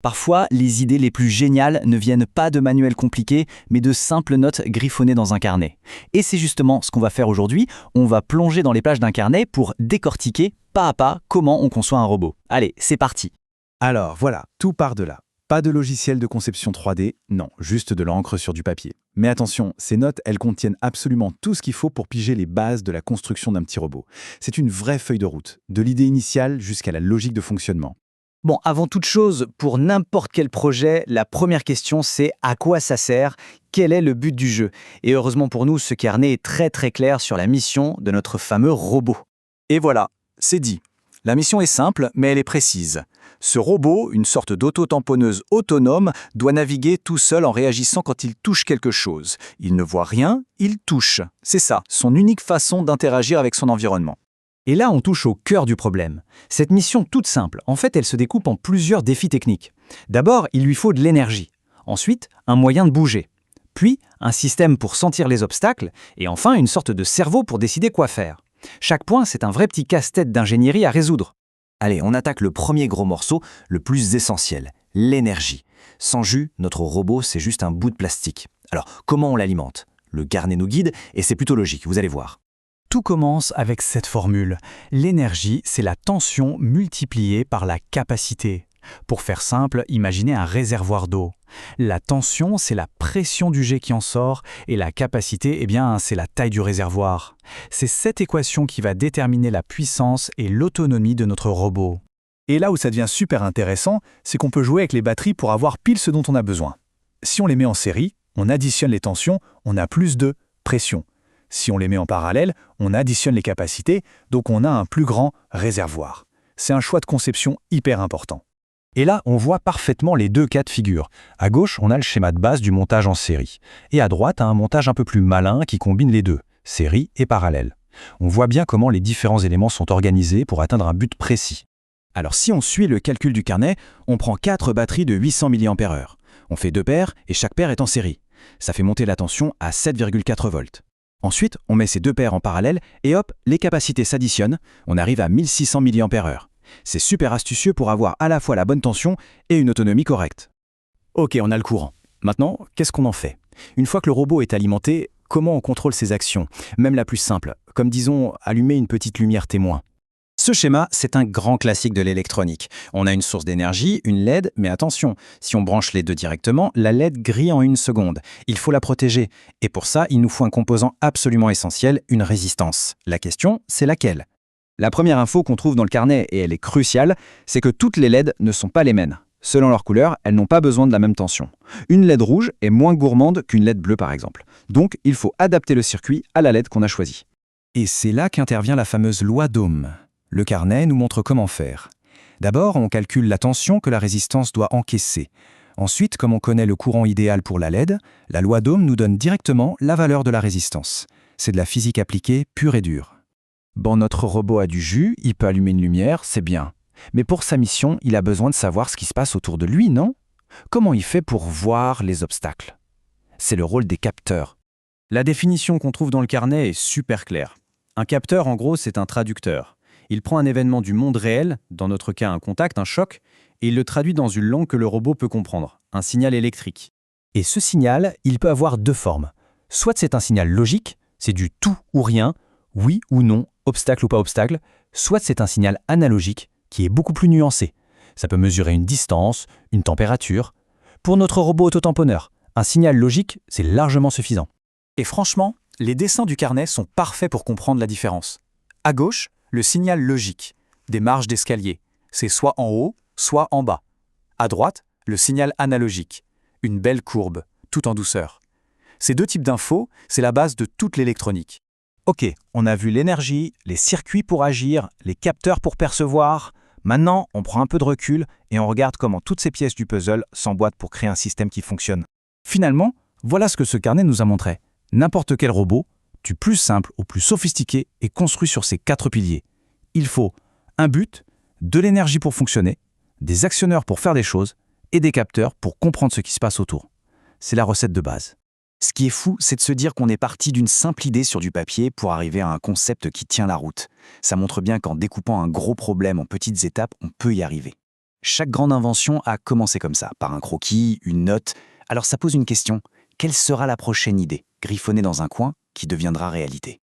Parfois, les idées les plus géniales ne viennent pas de manuels compliqués, mais de simples notes griffonnées dans un carnet. Et c'est justement ce qu'on va faire aujourd'hui. On va plonger dans les pages d'un carnet pour décortiquer pas à pas comment on conçoit un robot. Allez, c'est parti. Alors voilà, tout part de là. Pas de logiciel de conception 3D, non, juste de l'encre sur du papier. Mais attention, ces notes, elles contiennent absolument tout ce qu'il faut pour piger les bases de la construction d'un petit robot. C'est une vraie feuille de route, de l'idée initiale jusqu'à la logique de fonctionnement. Bon, avant toute chose, pour n'importe quel projet, la première question c'est à quoi ça sert? Quel est le but du jeu? Et heureusement pour nous, ce carnet est très clair sur la mission de notre fameux robot. Et voilà, c'est dit. La mission est simple, mais elle est précise. Ce robot, une sorte d'auto-tamponneuse autonome, doit naviguer tout seul en réagissant quand il touche quelque chose. Il ne voit rien, il touche. C'est ça, son unique façon d'interagir avec son environnement. Et là, on touche au cœur du problème. Cette mission toute simple, en fait, elle se découpe en plusieurs défis techniques. D'abord, il lui faut de l'énergie. Ensuite, un moyen de bouger. Puis, un système pour sentir les obstacles. Et enfin, une sorte de cerveau pour décider quoi faire. Chaque point, c'est un vrai petit casse-tête d'ingénierie à résoudre. Allez, on attaque le premier gros morceau, le plus essentiel, l'énergie. Sans jus, notre robot, c'est juste un bout de plastique. Alors, comment on l'alimente? Le carnet nous guide et c'est plutôt logique, vous allez voir. Tout commence avec cette formule. L'énergie, c'est la tension multipliée par la capacité. Pour faire simple, imaginez un réservoir d'eau. La tension, c'est la pression du jet qui en sort, et la capacité, c'est la taille du réservoir. C'est cette équation qui va déterminer la puissance et l'autonomie de notre robot. Et là où ça devient super intéressant, c'est qu'on peut jouer avec les batteries pour avoir pile ce dont on a besoin. Si on les met en série, on additionne les tensions, on a plus de pression. Si on les met en parallèle, on additionne les capacités, donc on a un plus grand réservoir. C'est un choix de conception hyper important. Et là, on voit parfaitement les deux cas de figure. À gauche, on a le schéma de base du montage en série. Et à droite, un montage un peu plus malin qui combine les deux, série et parallèle. On voit bien comment les différents éléments sont organisés pour atteindre un but précis. Alors si on suit le calcul du carnet, on prend 4 batteries de 800 mAh. On fait 2 paires et chaque paire est en série. Ça fait monter la tension à 7,4 volts. Ensuite, on met ces 2 paires en parallèle et hop, les capacités s'additionnent, on arrive à 1600 mAh. C'est super astucieux pour avoir à la fois la bonne tension et une autonomie correcte. Ok, on a le courant. Maintenant, qu'est-ce qu'on en fait? Une fois que le robot est alimenté, comment on contrôle ses actions? Même la plus simple, comme disons, allumer une petite lumière témoin. Ce schéma, c'est un grand classique de l'électronique. On a une source d'énergie, une LED, mais attention, si on branche les deux directement, la LED grille en 1 seconde. Il faut la protéger. Et pour ça, il nous faut un composant absolument essentiel, une résistance. La question, c'est laquelle? La première info qu'on trouve dans le carnet, et elle est cruciale, c'est que toutes les LED ne sont pas les mêmes. Selon leur couleur, elles n'ont pas besoin de la même tension. Une LED rouge est moins gourmande qu'une LED bleue par exemple. Donc, il faut adapter le circuit à la LED qu'on a choisie. Et c'est là qu'intervient la fameuse loi d'Ohm. Le carnet nous montre comment faire. D'abord, on calcule la tension que la résistance doit encaisser. Ensuite, comme on connaît le courant idéal pour la LED, la loi d'Ohm nous donne directement la valeur de la résistance. C'est de la physique appliquée pure et dure. Bon, notre robot a du jus, il peut allumer une lumière, c'est bien. Mais pour sa mission, il a besoin de savoir ce qui se passe autour de lui, non? Comment il fait pour voir les obstacles? C'est le rôle des capteurs. La définition qu'on trouve dans le carnet est super claire. Un capteur, en gros, c'est un traducteur. Il prend un événement du monde réel, dans notre cas un contact, un choc, et il le traduit dans une langue que le robot peut comprendre, un signal électrique. Et ce signal, il peut avoir 2 formes. Soit c'est un signal logique, c'est du tout ou rien, oui ou non, obstacle ou pas obstacle, soit c'est un signal analogique, qui est beaucoup plus nuancé. Ça peut mesurer une distance, une température. Pour notre robot autotamponneur, un signal logique, c'est largement suffisant. Et franchement, les dessins du carnet sont parfaits pour comprendre la différence. À gauche, le signal logique, des marches d'escalier, c'est soit en haut, soit en bas. À droite, le signal analogique, une belle courbe, tout en douceur. Ces 2 types d'infos, c'est la base de toute l'électronique. Ok, on a vu l'énergie, les circuits pour agir, les capteurs pour percevoir. Maintenant, on prend un peu de recul et on regarde comment toutes ces pièces du puzzle s'emboîtent pour créer un système qui fonctionne. Finalement, voilà ce que ce carnet nous a montré. N'importe quel robot, du plus simple au plus sophistiqué, est construit sur ces 4 piliers. Il faut un but, de l'énergie pour fonctionner, des actionneurs pour faire des choses et des capteurs pour comprendre ce qui se passe autour. C'est la recette de base. Ce qui est fou, c'est de se dire qu'on est parti d'une simple idée sur du papier pour arriver à un concept qui tient la route. Ça montre bien qu'en découpant un gros problème en petites étapes, on peut y arriver. Chaque grande invention a commencé comme ça, par un croquis, une note. Alors ça pose une question. Quelle sera la prochaine idée, griffonnée dans un coin, qui deviendra réalité ?